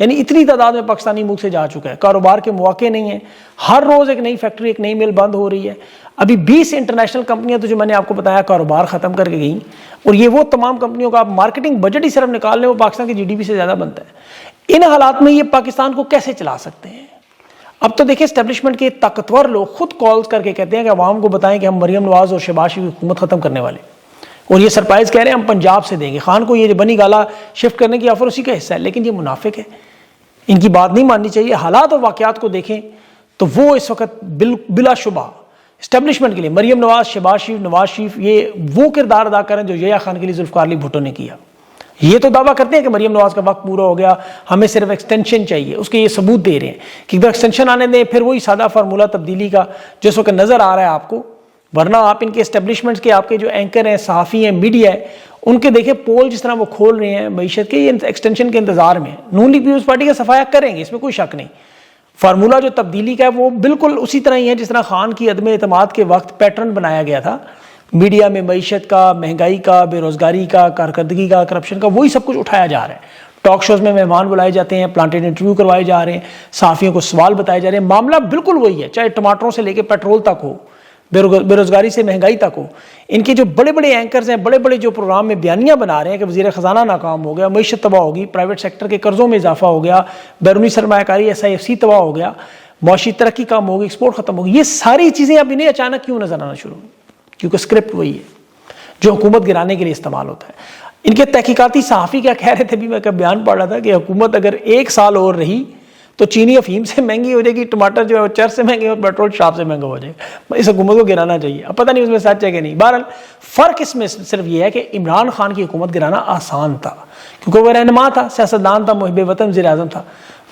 یعنی اتنی تعداد میں پاکستانی ملک سے جا چکا ہے. کاروبار کے مواقع نہیں ہیں, ہر روز ایک نئی فیکٹری ایک نئی مل بند ہو رہی ہے. ابھی 20 انٹرنیشنل کمپنیاں تو جو میں نے آپ کو بتایا کاروبار ختم کر کے گئیں, اور یہ وہ تمام کمپنیوں کا آپ مارکیٹنگ بجٹ ہی صرف نکال لیں وہ پاکستان کی جی ڈی پی سے زیادہ بنتا ہے. ان حالات میں یہ پاکستان کو کیسے چلا سکتے ہیں؟ اب تو دیکھیں اسٹیبلشمنٹ کے طاقتور لوگ خود کالز کر کے کہتے ہیں کہ عوام کو بتائیں کہ ہم مریم نواز اور شہباز شریف کی حکومت ختم کرنے والے, اور یہ سرپرائز کہہ رہے ہیں ہم پنجاب سے دیں گے. خان کو یہ بنی گالا شفٹ کرنے کی آفر اسی کا حصہ ہے, لیکن یہ منافق ہے, ان کی بات نہیں ماننی چاہیے. حالات اور واقعات کو دیکھیں تو وہ اس وقت بلا شبہ اسٹیبلشمنٹ کے لیے مریم نواز, شہباز شریف, نواز شریف یہ وہ کردار ادا کریں جو یحییٰ خان کے لیے ذوالفقار علی بھٹو نے کیا. یہ تو دعویٰ کرتے ہیں کہ مریم نواز کا وقت پورا ہو گیا, ہمیں صرف ایکسٹینشن چاہیے, اس کے یہ ثبوت دے رہے ہیں کہ ایکسٹینشن آنے دیں, پھر وہی سادہ فارمولہ تبدیلی کا جو اس وقت نظر آ رہا ہے آپ کو. ورنہ آپ ان کے اسٹیبلشمنٹس کے آپ کے جو اینکر ہیں, صحافی ہیں, میڈیا ہے, ان کے دیکھیں پول جس طرح وہ کھول رہے ہیں معیشت کے, یہ ایکسٹینشن کے انتظار میں. نون لیگ پیپلز پارٹی کا صفایا کریں گے, اس میں کوئی شک نہیں. فارمولہ جو تبدیلی کا ہے وہ بالکل اسی طرح ہی ہے جس طرح خان کی عدم اعتماد کے وقت پیٹرن بنایا گیا تھا میڈیا میں, معیشت کا, مہنگائی کا, بے روزگاری کا, کارکردگی کا, کرپشن کا, وہی سب کچھ اٹھایا جا رہا ہے. ٹاک شوز میں مہمان بلائے جاتے ہیں, پلانٹیڈ انٹرویو کروائے جا رہے ہیں, صحافیوں کو سوال بتائے جا رہے ہیں. معاملہ بالکل وہی ہے, چاہے ٹماٹروں سے لے کے پیٹرول تک ہو, بے روزگاری سے مہنگائی تک ہو. ان کے جو بڑے بڑے اینکرز ہیں, بڑے بڑے جو پروگرام میں بیانیاں بنا رہے ہیں کہ وزیر خزانہ ناکام ہو گیا, معیشت تباہ ہوگی, پرائیویٹ سیکٹر کے قرضوں میں اضافہ ہو گیا, بیرونی سرمایہ کاری SIFC تباہ ہو گیا, معاشی ترقی کم ہوگی, ایکسپورٹ ختم ہوگی. یہ ساری چیزیں اب انہیں اچانک کیوں نظر آنا شروع ہوئی؟ کیونکہ اسکرپٹ وہی ہے جو حکومت گرانے کے لیے استعمال ہوتا ہے. ان کے تحقیقاتی صحافی کیا کہہ رہے تھے, بھی میں کب بیان پڑھ رہا تھا کہ حکومت اگر 1 سال اور رہی تو چینی افہیم سے مہنگی ہو جائے گی, ٹماٹر جو ہے چرس سے مہنگے اور پیٹرول شاپ سے مہنگا ہو جائے گا. اس حکومت کو گرانا چاہیے. اب پتہ نہیں اس میں سچ ہے کہ نہیں. بہرحال فرق اس میں صرف یہ ہے کہ عمران خان کی حکومت گرانا آسان تھا کیونکہ وہ رہنما تھا, سیاستدان تھا, محب وطن وزیر اعظم تھا.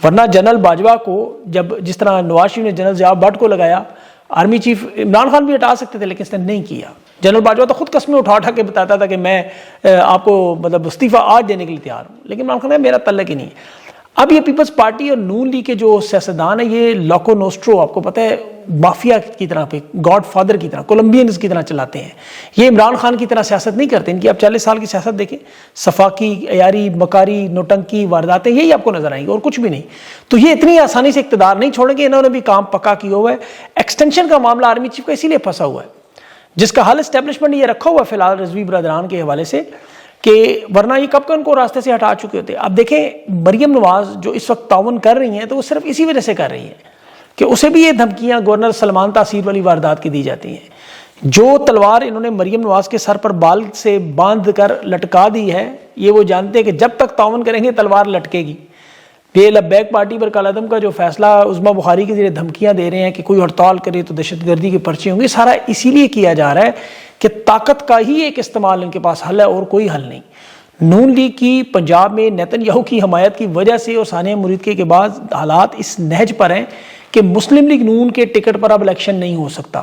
ورنہ جنرل باجوہ کو جب جس طرح نواز شریف نے جنرل ضیاء بٹ کو لگایا, آرمی چیف عمران خان بھی ہٹا سکتے تھے لیکن اس نے نہیں کیا. جنرل باجوہ تو خود قسمیں اٹھا کے بتاتا تھا کہ میں آپ کو مطلب استعفیٰ آج دینے کے لیے تیار ہوں, لیکن عمران خان نے میرا تعلق ہی نہیں ہے. اب یہ پیپلز پارٹی اور نون لیگ کے جو سیاستدان ہیں یہ لاکو نوسٹرو آپ کو پتہ ہے مافیا کی طرح پہ, گاڈ فادر کی طرح, کولمبینز کی طرح چلاتے ہیں. یہ عمران خان کی طرح سیاست نہیں کرتے. ان کی آپ 40 سال کی سیاست دیکھیں, صفاقی, عیاری, مکاری, نوٹنکی, وارداتیں, یہی آپ کو نظر آئیں گی اور کچھ بھی نہیں. تو یہ اتنی آسانی سے اقتدار نہیں چھوڑیں گے. انہوں نے بھی کام پکا کیا ہوا ہے. ایکسٹینشن کا معاملہ آرمی چیف کا اسی لیے پھنسا ہوا ہے جس کا حل اسٹیبلشمنٹ نے یہ رکھا ہوا ہے فی الحال رضوی برادران کے حوالے سے, کہ ورنہ یہ کب کا ان کو راستے سے ہٹا چکے ہوتے. اب دیکھیں مریم نواز جو اس وقت تعاون کر رہی ہیں تو وہ صرف اسی وجہ سے کر رہی ہیں کہ اسے بھی یہ دھمکیاں گورنر سلمان تاثیر والی واردات کی دی جاتی ہیں. جو تلوار انہوں نے مریم نواز کے سر پر بال سے باندھ کر لٹکا دی ہے, یہ وہ جانتے ہیں کہ جب تک تعاون کریں گے تلوار لٹکے گی. یہ لبیک پارٹی پر کالعدم کا جو فیصلہ عظمیٰ بخاری کے ذریعے دھمکیاں دے رہے ہیں کہ کوئی ہڑتال کرے تو دہشت گردی کے پرچے ہوں گے, سارا اسی لیے کیا جا رہا ہے کہ طاقت کا ہی ایک استعمال ان کے پاس حل ہے اور کوئی حل نہیں. نون لیگ کی پنجاب میں نیتن یاہو کی حمایت کی وجہ سے اور ثانیہ مرید کے بعد حالات اس نہج پر ہیں کہ مسلم لیگ نون کے ٹکٹ پر اب الیکشن نہیں ہو سکتا.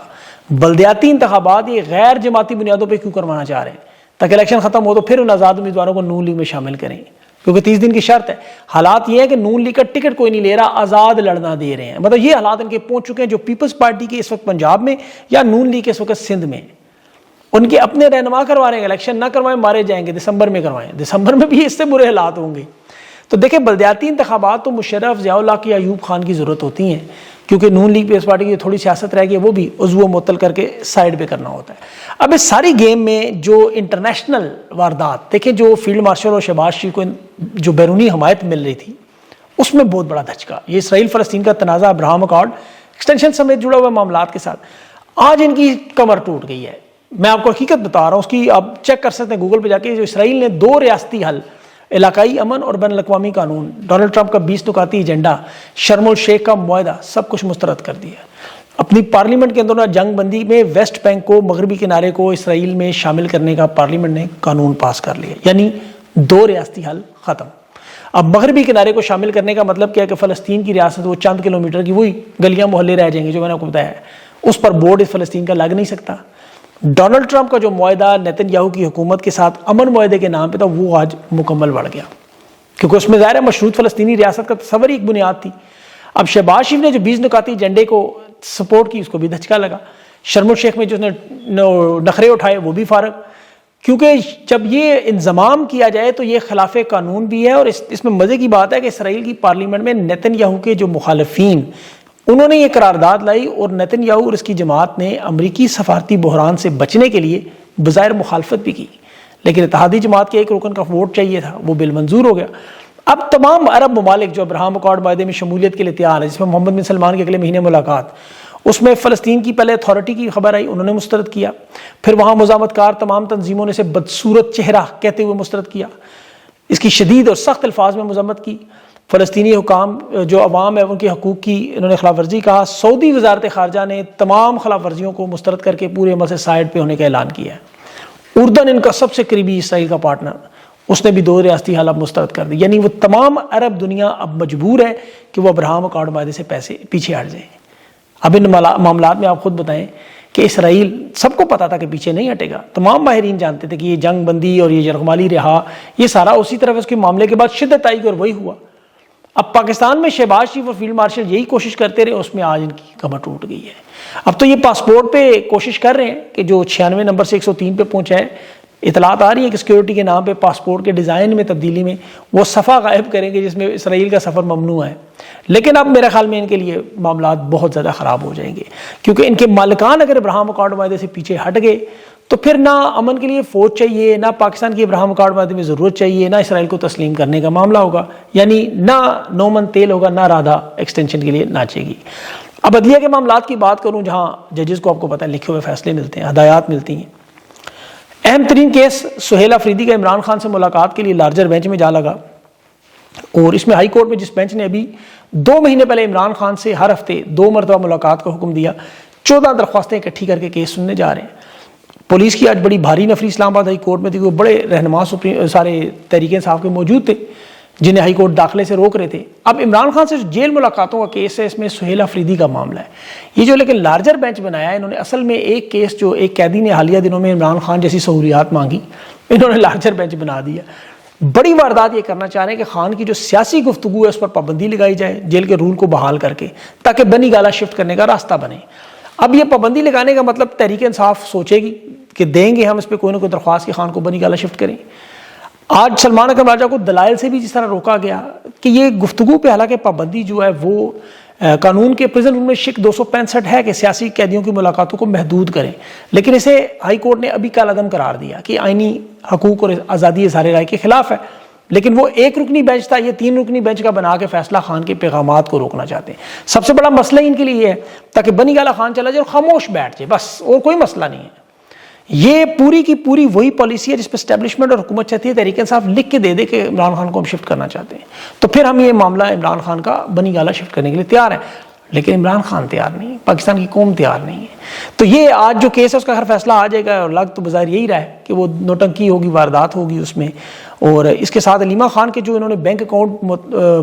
بلدیاتی انتخابات یہ غیر جماعتی بنیادوں پہ کیوں کروانا چاہ رہے ہیں تاکہ الیکشن ختم ہو تو پھر ان آزاد امیدواروں کو نون لیگ میں شامل کریں, کیونکہ 30 دن کی شرط ہے. حالات یہ ہے کہ نون لیگ کا ٹکٹ کوئی نہیں لے رہا, آزاد لڑنا دے رہے ہیں. مطلب یہ حالات ان کے پہنچ چکے ہیں جو پیپلز پارٹی کے اس وقت پنجاب میں یا نون لیگ کے اس وقت سندھ میں. ان کے اپنے رہنما کروا رہے ہیں, الیکشن نہ کروائیں مارے جائیں گے, دسمبر میں کروائیں. دسمبر میں بھی اس سے برے حالات ہوں گے. تو دیکھیں بلدیاتی انتخابات تو مشرف, ضیاء اللہ کی, ایوب خان کی ضرورت ہوتی ہیں کیونکہ نون لیگ پیپلز پارٹی کی تھوڑی سیاست رہ گئی, وہ بھی عضو معطل کر کے سائڈ پہ کرنا ہوتا ہے. اب اس ساری گیم میں جو انٹرنیشنل واردات دیکھیں, جو فیلڈ مارشل اور شہباز شریف کو جو بیرونی حمایت مل رہی تھی اس میں بہت بڑا دھچکا. یہ اسرائیل فلسطین کا تنازع, ابراہم اکارڈ, ایکسٹینشن سمیت جڑا ہوا معاملات کے ساتھ آج ان کی کمر ٹوٹ گئی ہے. میں آپ کو حقیقت بتا رہا ہوں, اس کی آپ چیک کر سکتے ہیں گوگل پہ جا کے. جو اسرائیل نے 2 ریاستی حل, علاقائی امن اور بین الاقوامی قانون, ڈونلڈ ٹرمپ کا 20 نکاتی ایجنڈا, شرم الشیخ کا معاہدہ, سب کچھ مسترد کر دیا. اپنی پارلیمنٹ کے اندر جنگ بندی میں ویسٹ بینک کو, مغربی کنارے کو اسرائیل میں شامل کرنے کا پارلیمنٹ نے قانون پاس کر لیا. یعنی 2 ریاستی حل ختم. اب مغربی کنارے کو شامل کرنے کا مطلب کیا ہے کہ فلسطین کی ریاست وہ چند کلومیٹر کی وہی گلیاں محلے رہ جائیں گے جو میں نے آپ کو بتایا ہے, اس پر بورڈ فلسطین کا لگ نہیں سکتا. ڈونلڈ ٹرمپ کا جو معاہدہ نیتن یاہو کی حکومت کے ساتھ امن معاہدے کے نام پہ تھا, وہ آج مکمل بڑھ گیا کیونکہ اس میں ظاہر ہے مشروط فلسطینی ریاست کا تصور ہی ایک بنیاد تھی. اب شہباز شریف نے جو 20 نکاتی ایجنڈے کو سپورٹ کی, اس کو بھی دھچکا لگا. شرم الشیخ میں جو اس نے نخرے اٹھائے وہ بھی فارغ. کیونکہ جب یہ انضمام کیا جائے تو یہ خلاف قانون بھی ہے، اور اس میں مزے کی بات ہے کہ اسرائیل کی پارلیمنٹ میں نیتن یاہو کے جو مخالفین انہوں نے یہ قرارداد لائی، اور نیتن یاہو اور اس کی جماعت نے امریکی سفارتی بحران سے بچنے کے لیے بظاہر مخالفت بھی کی، لیکن اتحادی جماعت کے ایک رکن کا ووٹ چاہیے تھا، وہ بل منظور ہو گیا۔ اب تمام عرب ممالک جو ابراہم اکارڈ معاہدے میں شمولیت کے لیے تیار ہیں، جس میں محمد بن سلمان کے اگلے مہینے ملاقات، اس میں فلسطین کی پہلے اتھارٹی کی خبر آئی، انہوں نے مسترد کیا، پھر وہاں مزاحمت کار تمام تنظیموں نے اسے بدصورت چہرہ کہتے ہوئے مسترد کیا، اس کی شدید اور سخت الفاظ میں مذمت کی۔ فلسطینی حکام جو عوام ہے ان کے حقوق کی انہوں نے خلاف ورزی کہا۔ سعودی وزارت خارجہ نے تمام خلاف ورزیوں کو مسترد کر کے پورے عمل سے سائڈ پہ ہونے کا اعلان کیا ہے۔ اردن ان کا سب سے قریبی اسرائیل کا پارٹنر، اس نے بھی 2 ریاستی حل اب مسترد کر دی، یعنی وہ تمام عرب دنیا اب مجبور ہے کہ وہ ابراہم اکارڈ معاہدے سے پیچھے ہٹ جائے۔ اب ان معاملات میں آپ خود بتائیں کہ اسرائیل سب کو پتا تھا کہ پیچھے نہیں ہٹے گا، تمام ماہرین جانتے تھے کہ یہ جنگ بندی اور یہ یرغمالی رہا، یہ سارا اسی طرف اس کے معاملے کے بعد شدت آئی اور وہی ہوا۔ اب پاکستان میں شہباز شریف اور فیلڈ مارشل یہی کوشش کرتے رہے، اس میں آج ان کی کمر ٹوٹ گئی ہے۔ اب تو یہ پاسپورٹ پہ کوشش کر رہے ہیں کہ جو 96 نمبر سے 103 پہ پہنچا ہے، اطلاعات آ رہی ہیں کہ سیکیورٹی کے نام پہ پاسپورٹ کے ڈیزائن میں تبدیلی میں وہ صفحہ غائب کریں گے جس میں اسرائیل کا سفر ممنوع ہے، لیکن اب میرے خیال میں ان کے لیے معاملات بہت زیادہ خراب ہو جائیں گے، کیونکہ ان کے مالکان اگر ابراہم اکارڈ معاہدے سے پیچھے ہٹ گئے تو پھر نہ امن کے لیے فوج چاہیے، نہ پاکستان کی ابراہم اکارڈ معاہدے میں ضرورت چاہیے، نہ اسرائیل کو تسلیم کرنے کا معاملہ ہوگا، یعنی نہ نومن تیل ہوگا، نہ رادھا ایکسٹینشن کے لیے ناچے گی۔ اب عدلیہ کے معاملات کی بات کروں، جہاں ججز کو آپ کو پتہ ہے لکھے ہوئے فیصلے ملتے ہیں، ہدایات ملتی ہیں۔ اہم ترین کیس سہیل افریدی کا عمران خان سے ملاقات کے لیے لارجر بینچ میں جا لگا، اور اس میں ہائی کورٹ میں جس بینچ نے ابھی 2 مہینے پہلے عمران خان سے ہر ہفتے 2 مرتبہ ملاقات کا حکم دیا، 14 درخواستیں اکٹھی کر کے کیس سننے جا رہے ہیں۔ پولیس کی آج بڑی بھاری نفری اسلام آباد ہائی کورٹ میں تھی، وہ بڑے رہنما سارے تحریک انصاف کے موجود تھے جنہیں ہائی کورٹ داخلے سے روک رہے تھے۔ اب عمران خان سے جیل ملاقاتوں کا کیس ہے، اس میں سہیل افریدی کا معاملہ ہے، یہ جو لیکن لارجر بینچ بنایا ہے، انہوں نے اصل میں ایک کیس جو ایک قیدی نے حالیہ دنوں میں عمران خان جیسی سہولیات مانگی، انہوں نے لارجر بینچ بنا دیا۔ بڑی واردات یہ کرنا چاہ رہے ہیں کہ خان کی جو سیاسی گفتگو ہے اس پر پابندی لگائی جائے جیل کے رول کو بحال کر کے، تاکہ بنی گالہ شفٹ کرنے کا راستہ بنے۔ اب یہ پابندی لگانے کا مطلب تحریک انصاف سوچے گی کہ دیں گے ہم اس پہ کوئی نہ کوئی درخواست کہ خان کو بنی گالہ شفٹ کریں۔ آج سلمان اکرم راجہ کو دلائل سے بھی جس طرح روکا گیا کہ یہ گفتگو پہ حالانکہ پابندی جو ہے وہ قانون کے پریزن رول میں شک 265 ہے کہ سیاسی قیدیوں کی ملاقاتوں کو محدود کریں، لیکن اسے ہائی کورٹ نے ابھی کالعدم قرار دیا کہ آئینی حقوق اور آزادی اظہار رائے کے خلاف ہے، لیکن وہ 1 رکنی بینچ تھا، یہ 3 رکنی بینچ کا بنا کے فیصلہ خان کے پیغامات کو روکنا چاہتے ہیں۔ سب سے بڑا مسئلہ ان کے لیے یہ ہے تاکہ بنی گالہ خان چلا جائے اور خاموش بیٹھ جائے، بس، اور کوئی مسئلہ نہیں ہے۔ یہ پوری کی پوری وہی پالیسی ہے جس پہ اسٹیبلشمنٹ اور حکومت چاہتی ہے تحریک انصاف لکھ کے دے دے کہ عمران خان کو ہم شفٹ کرنا چاہتے ہیں، تو پھر ہم یہ معاملہ عمران خان کا بنی گالہ شفٹ کرنے کے لیے تیار ہیں، لیکن عمران خان تیار نہیں ہے، پاکستان کی قوم تیار نہیں ہے۔ تو یہ آج جو کیس ہے اس کا ہر فیصلہ آ جائے گا، اور لگ تو بظاہر یہی رہا ہے کہ وہ نوٹنکی ہوگی، واردات ہوگی اس میں، اور اس کے ساتھ علیمہ خان کے جو انہوں نے بینک اکاؤنٹ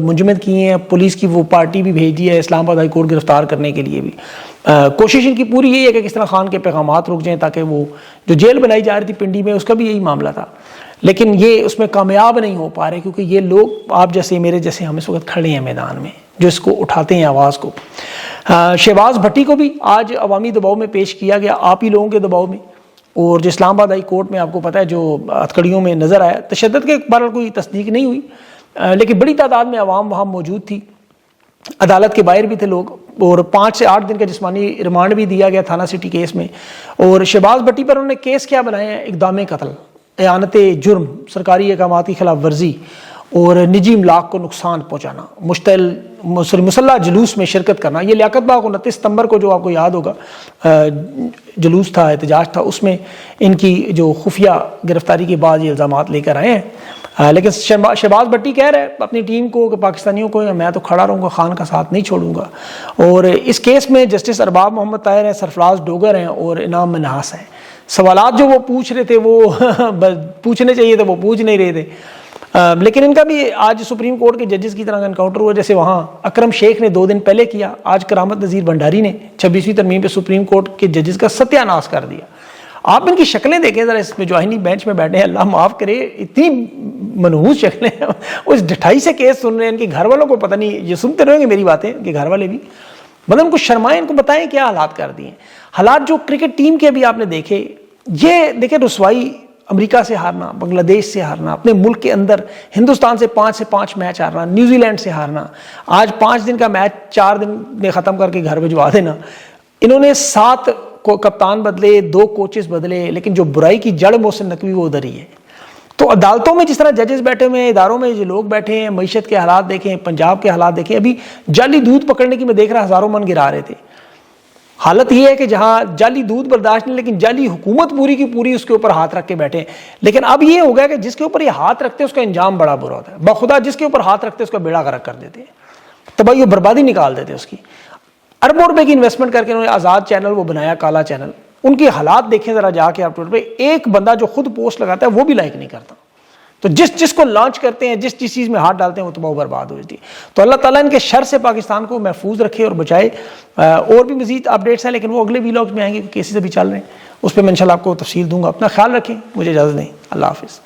منجمد کیے ہیں، پولیس کی وہ پارٹی بھی بھیج دی ہے اسلام آباد ہائی کورٹ گرفتار کرنے کے لیے بھی۔ کوشش ان کی پوری یہی ہے کہ کس طرح خان کے پیغامات رک جائیں، تاکہ وہ جو جیل بنائی جا رہی تھی پنڈی میں اس کا بھی یہی معاملہ تھا، لیکن یہ اس میں کامیاب نہیں ہو پا رہے، کیونکہ یہ لوگ آپ جیسے میرے جیسے ہم اس وقت کھڑے ہیں میدان میں جو اس کو اٹھاتے ہیں آواز کو۔ شہباز بھٹی کو بھی آج عوامی دباؤ میں پیش کیا گیا، آپ ہی لوگوں کے دباؤ میں، اور جو اسلام آباد ہائی کورٹ میں آپ کو پتہ ہے جو ہتھکڑیوں میں نظر آیا، تشدد کے بارے کوئی تصدیق نہیں ہوئی، لیکن بڑی تعداد میں عوام وہاں موجود تھی، عدالت کے باہر بھی تھے لوگ، اور 5 سے 8 دن کا جسمانی ریمانڈ بھی دیا گیا تھانہ سٹی کیس میں۔ اور شہباز بھٹی پر انہوں نے کیس کیا بنائے ہیں؟ اقدام قتل، اعانت جرم، سرکاری احکامات کی خلاف ورزی اور نجی املاک کو نقصان پہنچانا، مسلح جلوس میں شرکت کرنا۔ یہ لیاقت باغ 29 ستمبر کو جو آپ کو یاد ہوگا جلوس تھا، احتجاج تھا، اس میں ان کی جو خفیہ گرفتاری کے بعد یہ الزامات لے کر آئے ہیں، لیکن شہباز بھٹی کہہ رہے اپنی ٹیم کو کہ پاکستانیوں کو میں تو کھڑا رہوں گا، خان کا ساتھ نہیں چھوڑوں گا۔ اور اس کیس میں جسٹس ارباب محمد طاہر ہیں، سرفراز ڈوگر ہیں اور انعام منہاس ہیں۔ سوالات جو وہ پوچھ رہے تھے وہ پوچھنے چاہیے تھے وہ پوچھ نہیں رہے تھے، لیکن ان کا بھی آج سپریم کورٹ کے ججز کی طرح انکاؤنٹر ہوا، جیسے وہاں اکرم شیخ نے 2 دن پہلے کیا، آج کرامت نذیر بھنڈاری نے 26ویں ترمیم پہ سپریم کورٹ کے ججز کا ستیہ ناش کر دیا۔ آپ ان کی شکلیں دیکھیں ذرا، اس میں جو آئینی بینچ میں بیٹھے ہیں، اللہ معاف کرے، اتنی منحوس شکلیں ہیں، اس ڈٹھائی سے کیس سن رہے ہیں، ان کے گھر والوں کو پتہ نہیں، یہ سنتے رہیں گے میری باتیں، ان کے گھر والے بھی، مطلب ان کو شرمائیں، ان کو بتائیں کیا حالات کر دیے ہیں۔ حالات جو کرکٹ ٹیم کے بھی آپ نے دیکھے، یہ دیکھیں رسوائی امریکہ سے ہارنا، بنگلہ دیش سے ہارنا، اپنے ملک کے اندر ہندوستان سے 5 میچ ہارنا، نیوزی لینڈ سے ہارنا، آج 5 دن کا میچ 4 دن میں ختم کر کے گھر بھجوا دینا. انہوں نے 7 کپتان بدلے، 2 کوچز بدلے، لیکن جو برائی کی جڑ محسن نقوی وہ ادھر ہی ہے. تو عدالتوں میں جس طرح ججز بیٹھے ہوئے ہیں، اداروں میں جو لوگ بیٹھے ہیں، معیشت کے حالات دیکھیں، پنجاب کے حالات دیکھیں. ابھی جعلی دودھ پکڑنے کی میں دیکھ رہا ہزاروں من گرا رہے تھے. حالت یہ ہے کہ جہاں جعلی دودھ برداشت نہیں، لیکن جعلی حکومت پوری کی پوری اس کے اوپر ہاتھ رکھ کے بیٹھے ہیں. لیکن اب یہ ہو گیا کہ جس کے اوپر یہ ہاتھ رکھتے ہیں اس کا انجام بڑا برا ہوتا ہے. بخدا جس کے اوپر ہاتھ رکھتے ہیں اس کا بیڑا غرق کر دیتے ہیں، تباہی و بربادی نکال دیتے ہیں اس کی. اربوں روپے کی انویسٹمنٹ کر کے انہوں نے آزاد چینل وہ بنایا، کالا چینل. ان کے حالات دیکھیں ذرا جا کے آپ ٹویٹر پہ. ایک بندہ جو خود پوسٹ لگاتا ہے وہ بھی لائک نہیں کرتا. تو جس کو لانچ کرتے ہیں، جس چیز میں ہاتھ ڈالتے ہیں وہ تباہ و برباد ہو جاتی ہے. تو اللہ تعالیٰ ان کے شر سے پاکستان کو محفوظ رکھے اور بچائے. اور بھی مزید اپڈیٹس ہیں لیکن وہ اگلے ویلاگز میں آئیں گے، کیسز ابھی چل رہے ہیں، اس پہ میں انشاءاللہ آپ کو تفصیل دوں گا. اپنا خیال رکھیں، مجھے اجازت دیں. اللہ حافظ.